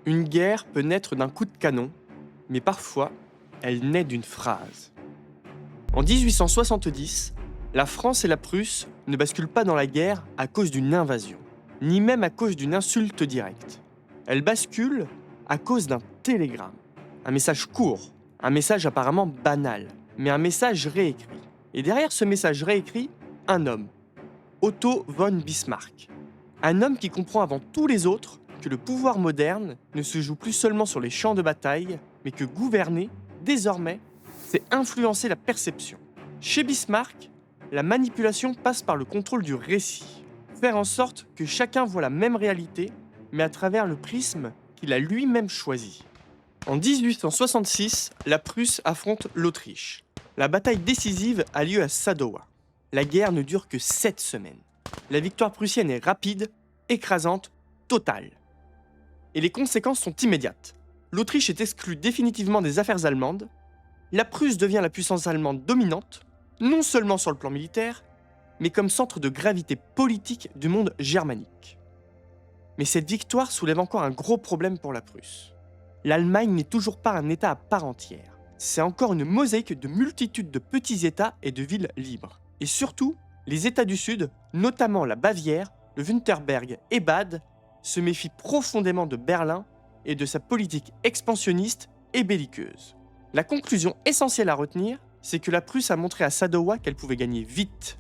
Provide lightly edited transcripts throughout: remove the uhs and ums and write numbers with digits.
Une guerre peut naître d'un coup de canon, mais parfois, elle naît d'une phrase. En 1870, la France et la Prusse ne basculent pas dans la guerre à cause d'une invasion, ni même à cause d'une insulte directe. Elles basculent à cause d'un télégramme. Un message court, un message apparemment banal, mais un message réécrit. Et derrière ce message réécrit, un homme, Otto von Bismarck. Un homme qui comprend avant tous les autres que le pouvoir moderne ne se joue plus seulement sur les champs de bataille, mais que gouverner, désormais, c'est influencer la perception. Chez Bismarck, la manipulation passe par le contrôle du récit. Faire en sorte que chacun voit la même réalité, mais à travers le prisme qu'il a lui-même choisi. En 1866, la Prusse affronte l'Autriche. La bataille décisive a lieu à Sadowa. La guerre ne dure que 7 semaines. La victoire prussienne est rapide, écrasante, totale. Et les conséquences sont immédiates. L'Autriche est exclue définitivement des affaires allemandes. La Prusse devient la puissance allemande dominante, non seulement sur le plan militaire, mais comme centre de gravité politique du monde germanique. Mais cette victoire soulève encore un gros problème pour la Prusse. L'Allemagne n'est toujours pas un État à part entière. C'est encore une mosaïque de multitudes de petits États et de villes libres. Et surtout, les États du Sud, notamment la Bavière, le Wurtemberg et Bade, se méfient profondément de Berlin et de sa politique expansionniste et belliqueuse. La conclusion essentielle à retenir, c'est que la Prusse a montré à Sadowa qu'elle pouvait gagner vite,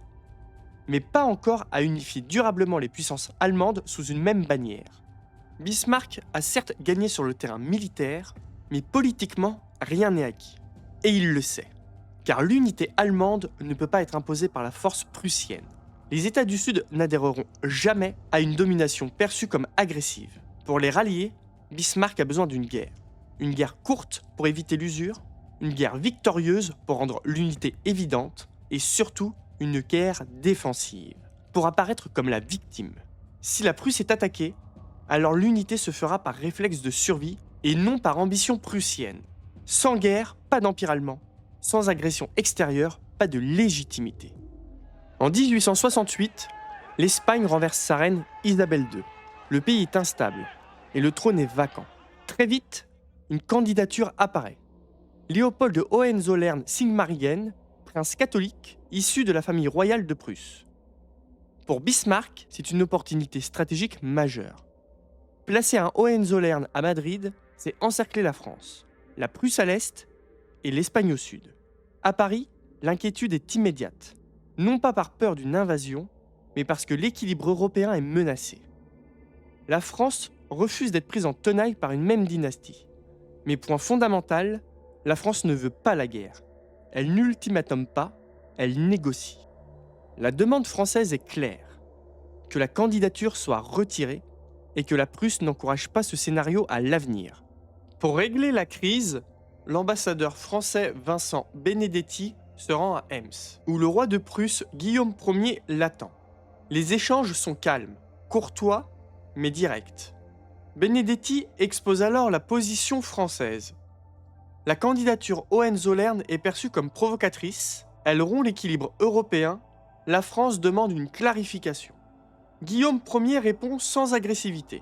mais pas encore à unifier durablement les puissances allemandes sous une même bannière. Bismarck a certes gagné sur le terrain militaire, mais politiquement, rien n'est acquis. Et il le sait, car l'unité allemande ne peut pas être imposée par la force prussienne. Les États du Sud n'adhéreront jamais à une domination perçue comme agressive. Pour les rallier, Bismarck a besoin d'une guerre. Une guerre courte pour éviter l'usure, une guerre victorieuse pour rendre l'unité évidente, et surtout une guerre défensive, pour apparaître comme la victime. Si la Prusse est attaquée, alors l'unité se fera par réflexe de survie et non par ambition prussienne. Sans guerre, pas d'empire allemand. Sans agression extérieure, pas de légitimité. En 1868, l'Espagne renverse sa reine Isabelle II. Le pays est instable et le trône est vacant. Très vite, une candidature apparaît. Léopold de Hohenzollern-Sigmaringen, prince catholique issu de la famille royale de Prusse. Pour Bismarck, c'est une opportunité stratégique majeure. Placer un Hohenzollern à Madrid, c'est encercler la France, la Prusse à l'est et l'Espagne au sud. À Paris, l'inquiétude est immédiate, non pas par peur d'une invasion, mais parce que l'équilibre européen est menacé. La France refuse d'être prise en tenaille par une même dynastie. Mais point fondamental, la France ne veut pas la guerre. Elle n'ultimatome pas, elle négocie. La demande française est claire, que la candidature soit retirée et que la Prusse n'encourage pas ce scénario à l'avenir. Pour régler la crise, l'ambassadeur français Vincent Benedetti se rend à Ems, où le roi de Prusse Guillaume Ier l'attend. Les échanges sont calmes, courtois, mais directs. Benedetti expose alors la position française. La candidature Hohenzollern est perçue comme provocatrice, elle rompt l'équilibre européen, la France demande une clarification. Guillaume Ier répond sans agressivité.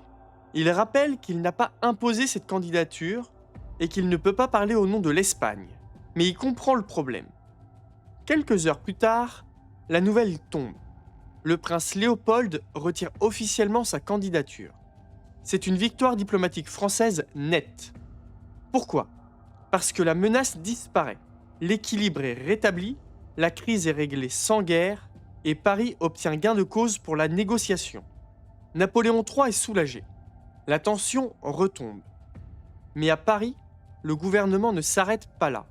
Il rappelle qu'il n'a pas imposé cette candidature et qu'il ne peut pas parler au nom de l'Espagne, mais il comprend le problème. Quelques heures plus tard, la nouvelle tombe. Le prince Léopold retire officiellement sa candidature. C'est une victoire diplomatique française nette. Pourquoi ? Parce que la menace disparaît, l'équilibre est rétabli, la crise est réglée sans guerre et Paris obtient gain de cause pour la négociation. Napoléon III est soulagé. La tension retombe. Mais à Paris, le gouvernement ne s'arrête pas là.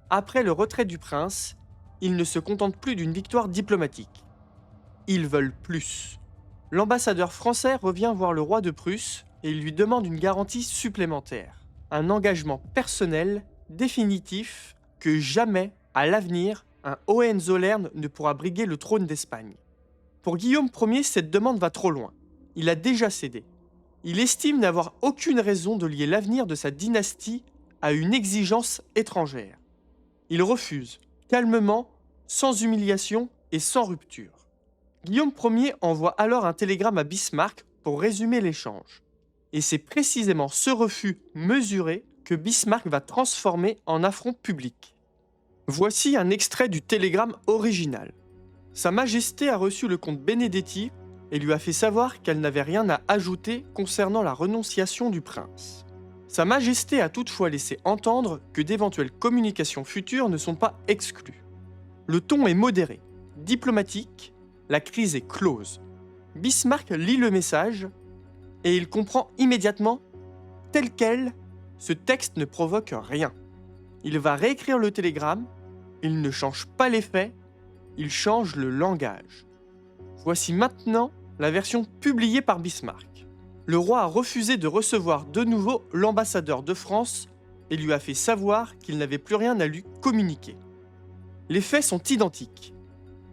Après le retrait du prince, ils ne se contentent plus d'une victoire diplomatique. Ils veulent plus. L'ambassadeur français revient voir le roi de Prusse et il lui demande une garantie supplémentaire. Un engagement personnel, définitif, que jamais, à l'avenir, un Hohenzollern ne pourra briguer le trône d'Espagne. Pour Guillaume Ier, cette demande va trop loin. Il a déjà cédé. Il estime n'avoir aucune raison de lier l'avenir de sa dynastie à une exigence étrangère. Il refuse, calmement, sans humiliation et sans rupture. Guillaume Ier envoie alors un télégramme à Bismarck pour résumer l'échange. Et c'est précisément ce refus mesuré que Bismarck va transformer en affront public. Voici un extrait du télégramme original. Sa Majesté a reçu le comte Benedetti et lui a fait savoir qu'elle n'avait rien à ajouter concernant la renonciation du prince. Sa Majesté a toutefois laissé entendre que d'éventuelles communications futures ne sont pas exclues. Le ton est modéré, diplomatique, la crise est close. Bismarck lit le message et il comprend immédiatement, tel quel, ce texte ne provoque rien. Il va réécrire le télégramme, il ne change pas les faits, il change le langage. Voici maintenant la version publiée par Bismarck. Le roi a refusé de recevoir de nouveau l'ambassadeur de France et lui a fait savoir qu'il n'avait plus rien à lui communiquer. Les faits sont identiques,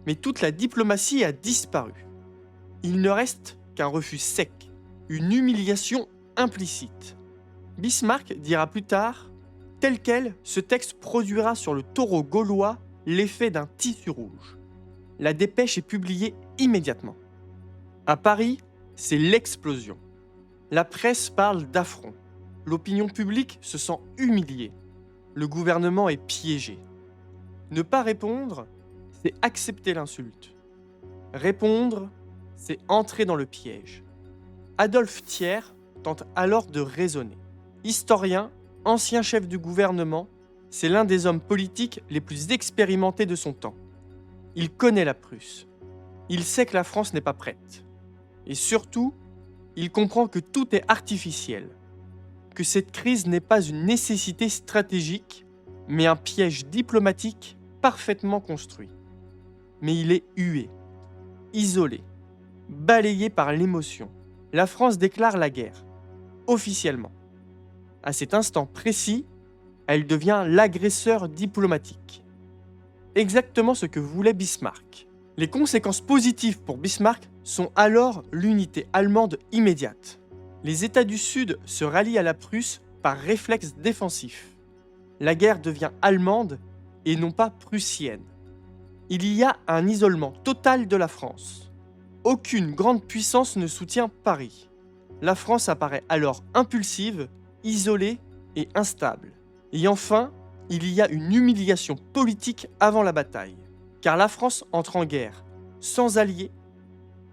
mais toute la diplomatie a disparu. Il ne reste qu'un refus sec, une humiliation implicite. Bismarck dira plus tard, tel quel, ce texte produira sur le taureau gaulois l'effet d'un tissu rouge. La dépêche est publiée immédiatement. À Paris, c'est l'explosion. La presse parle d'affront. L'opinion publique se sent humiliée. Le gouvernement est piégé. Ne pas répondre, c'est accepter l'insulte. Répondre, c'est entrer dans le piège. Adolphe Thiers tente alors de raisonner. Historien, ancien chef du gouvernement, c'est l'un des hommes politiques les plus expérimentés de son temps. Il connaît la Prusse. Il sait que la France n'est pas prête. Et surtout, il comprend que tout est artificiel, que cette crise n'est pas une nécessité stratégique, mais un piège diplomatique parfaitement construit. Mais il est hué, isolé, balayé par l'émotion. La France déclare la guerre, officiellement. À cet instant précis, elle devient l'agresseur diplomatique. Exactement ce que voulait Bismarck. Les conséquences positives pour Bismarck sont alors l'unité allemande immédiate. Les États du Sud se rallient à la Prusse par réflexe défensif. La guerre devient allemande et non pas prussienne. Il y a un isolement total de la France. Aucune grande puissance ne soutient Paris. La France apparaît alors impulsive, isolée et instable. Et enfin, il y a une humiliation politique avant la bataille. Car la France entre en guerre, sans alliés,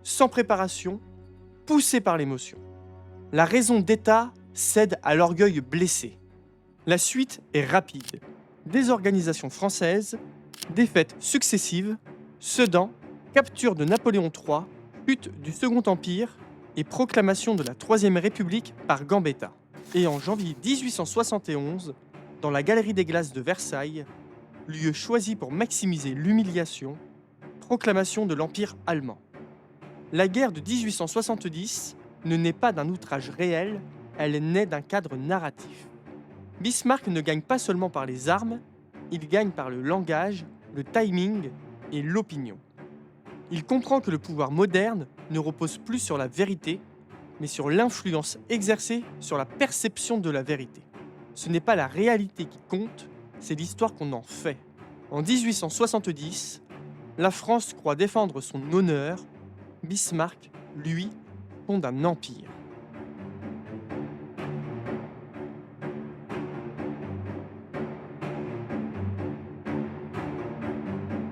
sans préparation, poussée par l'émotion. La raison d'État cède à l'orgueil blessé. La suite est rapide. Désorganisation française, défaites successives, Sedan, capture de Napoléon III, chute du Second Empire et proclamation de la Troisième République par Gambetta. Et en janvier 1871, dans la Galerie des Glaces de Versailles, lieu choisi pour maximiser l'humiliation, proclamation de l'Empire allemand. La guerre de 1870 ne naît pas d'un outrage réel, elle naît d'un cadre narratif. Bismarck ne gagne pas seulement par les armes, il gagne par le langage, le timing et l'opinion. Il comprend que le pouvoir moderne ne repose plus sur la vérité, mais sur l'influence exercée sur la perception de la vérité. Ce n'est pas la réalité qui compte, c'est l'histoire qu'on en fait. En 1870, la France croit défendre son honneur, Bismarck, lui, fonde un empire.